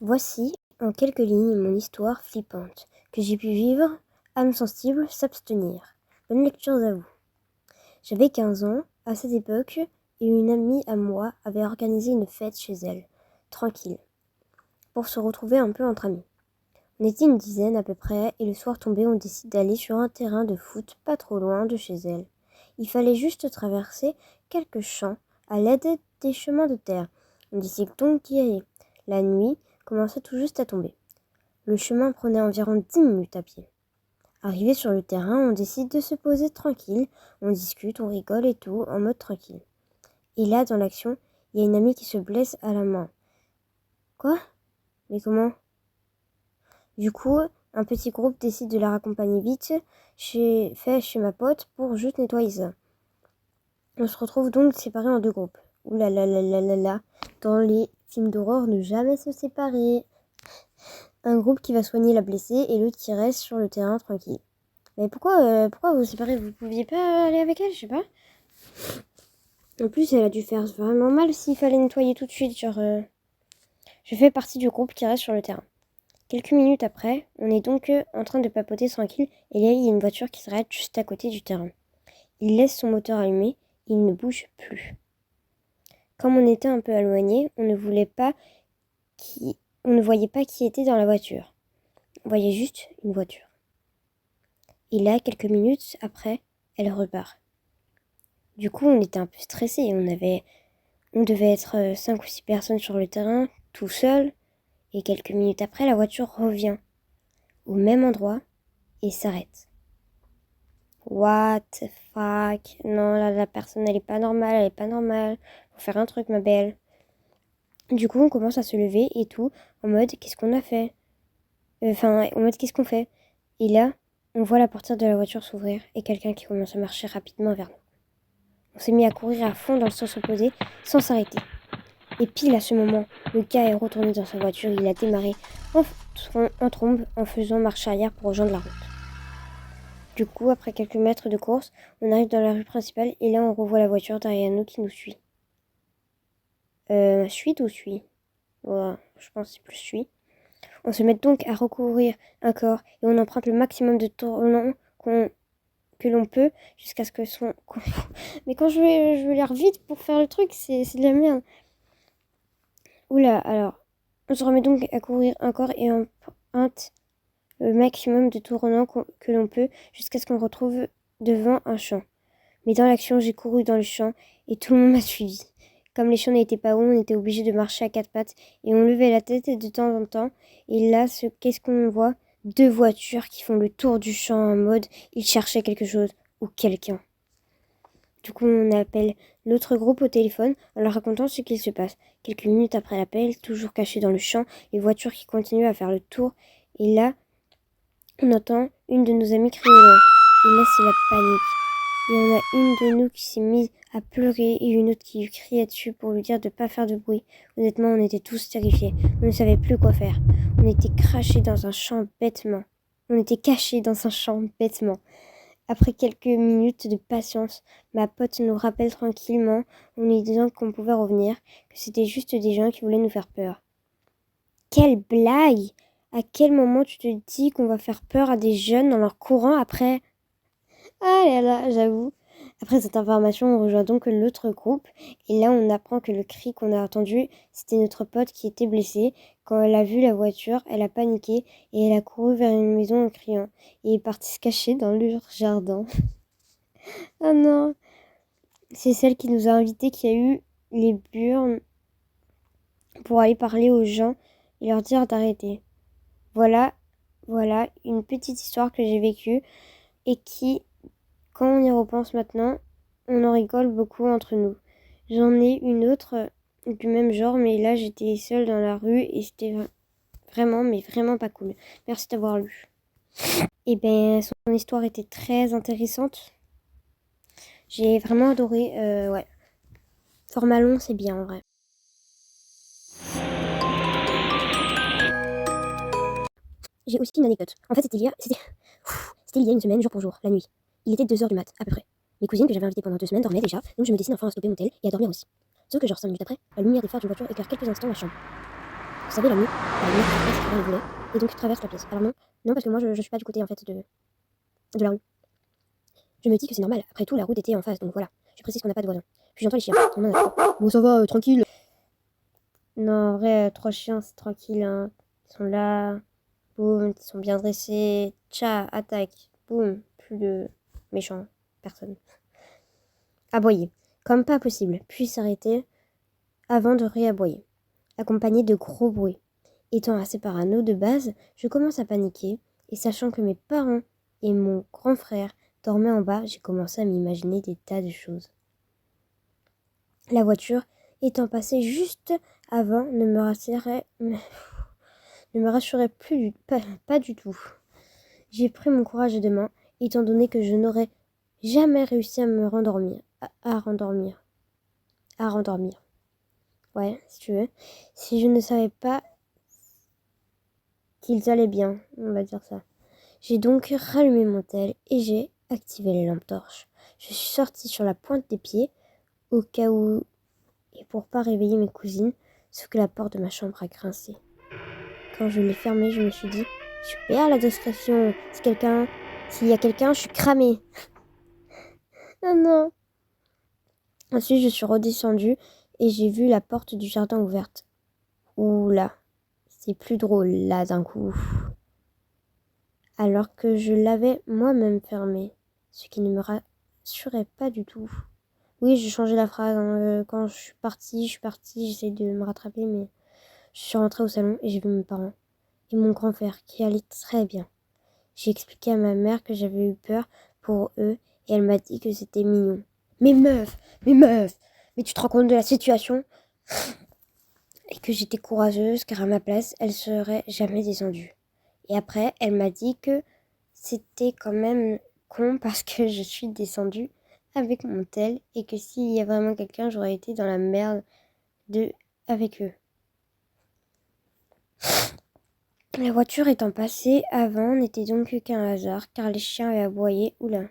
Voici, en quelques lignes, mon histoire flippante, que j'ai pu vivre, âme sensible, s'abstenir. Bonne lecture à vous. J'avais 15 ans, à cette époque, et une amie à moi avait organisé une fête chez elle, tranquille, pour se retrouver un peu entre amis. On était une dizaine à peu près, et le soir tombé, on décide d'aller sur un terrain de foot pas trop loin de chez elle. Il fallait juste traverser quelques champs à l'aide des chemins de terre. On décide donc d'y aller. La nuit commençait tout juste à tomber. Le chemin prenait environ 10 minutes à pied. Arrivé sur le terrain, on décide de se poser tranquille. On discute, on rigole et tout, en mode tranquille. Et là, dans l'action, il y a une amie qui se blesse à la main. Quoi? Mais comment? Du coup, un petit groupe décide de la raccompagner vite chez ma pote pour juste nettoyer ça. On se retrouve donc séparés en deux groupes. Ouh là là là là là là. Dans les films d'horreur, ne jamais se séparer. Un groupe qui va soigner la blessée et l'autre qui reste sur le terrain tranquille. Mais pourquoi vous vous séparez? Vous pouviez pas aller avec elle? Je sais pas. En plus, elle a dû faire vraiment mal s'il fallait nettoyer tout de suite. Je fais partie du groupe qui reste sur le terrain. Quelques minutes après, on est donc en train de papoter tranquille et là, il y a une voiture qui s'arrête juste à côté du terrain. Il laisse son moteur allumé, il ne bouge plus. Comme on était un peu éloigné, on ne voyait pas qui était dans la voiture. On voyait juste une voiture. Et là, quelques minutes après, elle repart. Du coup, on était un peu stressés. On devait être 5 ou 6 personnes sur le terrain, tout seul. Et quelques minutes après, la voiture revient au même endroit et s'arrête. What the fuck? Non, là, la personne, elle est pas normale. Faut faire un truc, ma belle. Du coup, on commence à se lever et tout, en mode, qu'est-ce qu'on a fait? En mode, qu'est-ce qu'on fait? Et là, on voit la portière de la voiture s'ouvrir et quelqu'un qui commence à marcher rapidement vers nous. On s'est mis à courir à fond dans le sens opposé, sans s'arrêter. Et pile à ce moment, le gars est retourné dans sa voiture, il a démarré en trombe en faisant marche arrière pour rejoindre la route. Du coup, après quelques mètres de course, on arrive dans la rue principale et là on revoit la voiture derrière nous qui nous suit. Suite ou suit? Ouais, je pense que c'est plus suit. On se met donc à recourir encore et on emprunte le maximum de tournants que l'on peut jusqu'à ce que son... Mais quand je vais lire vite pour faire le truc, c'est de la merde. Oula, alors, on se remet donc à courir encore et on emprunte le maximum de tournants que l'on peut jusqu'à ce qu'on retrouve devant un champ. Mais dans l'action, j'ai couru dans le champ et tout le monde m'a suivi. Comme les champs n'étaient pas hauts, on était obligé de marcher à quatre pattes et on levait la tête de temps en temps. Et là, qu'est-ce qu'on voit? 2 voitures qui font le tour du champ en mode ils cherchaient quelque chose ou quelqu'un. Du coup, on appelle l'autre groupe au téléphone en leur racontant ce qu'il se passe. Quelques minutes après l'appel, toujours cachés dans le champ, les voitures qui continuent à faire le tour. Et là, on entend une de nos amies crier au loin. Et là, c'est la panique. Il y en a une de nous qui s'est mise à pleurer et une autre qui lui criait dessus pour lui dire de ne pas faire de bruit. Honnêtement, on était tous terrifiés. On ne savait plus quoi faire. On était cachés dans un champ bêtement. Après quelques minutes de patience, ma pote nous rappelle tranquillement en lui disant qu'on pouvait revenir, que c'était juste des gens qui voulaient nous faire peur. Quelle blague! À quel moment tu te dis qu'on va faire peur à des jeunes en leur courant après? Ah là là, j'avoue. Après cette information, on rejoint donc l'autre groupe. Et là, on apprend que le cri qu'on a entendu, c'était notre pote qui était blessée. Quand elle a vu la voiture, elle a paniqué et elle a couru vers une maison en criant. Et est partie se cacher dans leur jardin. Oh non! C'est celle qui nous a invités qui a eu les burnes pour aller parler aux gens et leur dire d'arrêter. Voilà une petite histoire que j'ai vécue et qui, quand on y repense maintenant, on en rigole beaucoup entre nous. J'en ai une autre du même genre, mais là j'étais seule dans la rue et c'était vraiment pas cool. Merci d'avoir lu. Et ben, son histoire était très intéressante. J'ai vraiment adoré, ouais. Format long, c'est bien en vrai. J'ai aussi une anecdote. En fait, c'était il y a une semaine, jour pour jour, la nuit. Il était 2h du mat, à peu près. Mes cousines que j'avais invitées pendant 2 semaines dormaient déjà, donc je me décide enfin à stopper mon tel et à dormir aussi. Sauf que genre 5 minutes après, la lumière des phares d'une voiture éclaire quelques instants la chambre. Vous savez, la nuit, il y a une qui voulait, et donc traverse la pièce. Alors non, non, parce que moi, je suis pas du côté, en fait, de la rue. Je me dis que c'est normal. Après tout, la route était en face, donc voilà. Je précise qu'on n'a pas de voisins. Puis j'entends les chiens. Bon, ça va, tranquille. Non, en vrai, 3 chiens, c'est tranquille, hein. Ils sont là. Boum, ils sont bien dressés. Tcha, attaque. Boum, plus de méchants. Personne. Aboyer. Comme pas possible. Puis s'arrêter avant de réaboyer. Accompagné de gros bruits. Étant assez parano de base, je commence à paniquer. Et sachant que mes parents et mon grand frère dormaient en bas, j'ai commencé à m'imaginer des tas de choses. La voiture étant passée juste avant ne me rassurait pas du tout. J'ai pris mon courage à deux mains, étant donné que je n'aurais jamais réussi à me rendormir. À rendormir. Ouais, si tu veux. Si je ne savais pas qu'ils allaient bien, on va dire ça. J'ai donc rallumé mon tel et j'ai activé les lampes torches. Je suis sortie sur la pointe des pieds, au cas où, et pour pas réveiller mes cousines, sauf que la porte de ma chambre a grincé. Quand je l'ai fermée, je me suis dit, super la discrétion. S'il y a quelqu'un, je suis cramée. Ah non. Ensuite, je suis redescendue et j'ai vu la porte du jardin ouverte. Oula, c'est plus drôle là d'un coup. Alors que je l'avais moi-même fermée, ce qui ne me rassurait pas du tout. Oui, j'ai changé la phrase. Quand je suis partie, j'essaie de me rattraper, mais je suis rentrée au salon et j'ai vu mes parents et mon grand frère qui allait très bien. J'ai expliqué à ma mère que j'avais eu peur pour eux et elle m'a dit que c'était mignon. Mais meuf, mais tu te rends compte de la situation? Et que j'étais courageuse car à ma place, elle serait jamais descendue. Et après, elle m'a dit que c'était quand même con parce que je suis descendue avec mon tel et que s'il y a vraiment quelqu'un, j'aurais été dans la merde avec eux. La voiture étant passée avant n'était donc qu'un hasard car les chiens avaient aboyé. Oula.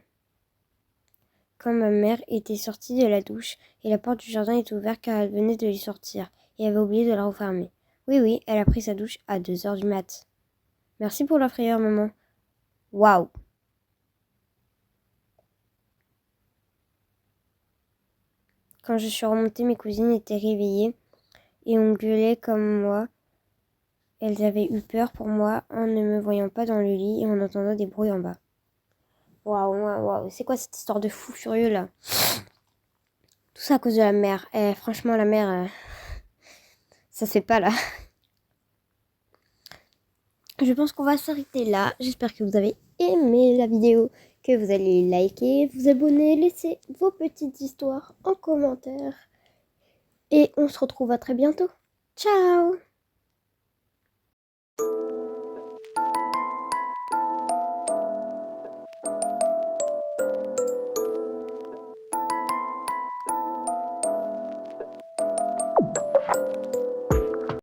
Quand ma mère était sortie de la douche et la porte du jardin était ouverte car elle venait de y sortir et avait oublié de la refermer. Oui, elle a pris sa douche à 2h du mat. Merci pour la frayeur, maman. Waouh! Quand je suis remontée, mes cousines étaient réveillées et on gueulait comme moi. Elles avaient eu peur pour moi en ne me voyant pas dans le lit et en entendant des bruits en bas. Waouh. C'est quoi cette histoire de fou furieux là? Tout ça à cause de la mère. Franchement, la mère, ça se fait pas là. Je pense qu'on va s'arrêter là. J'espère que vous avez aimé la vidéo, que vous allez liker, vous abonner, laisser vos petites histoires en commentaire. Et on se retrouve à très bientôt. Ciao!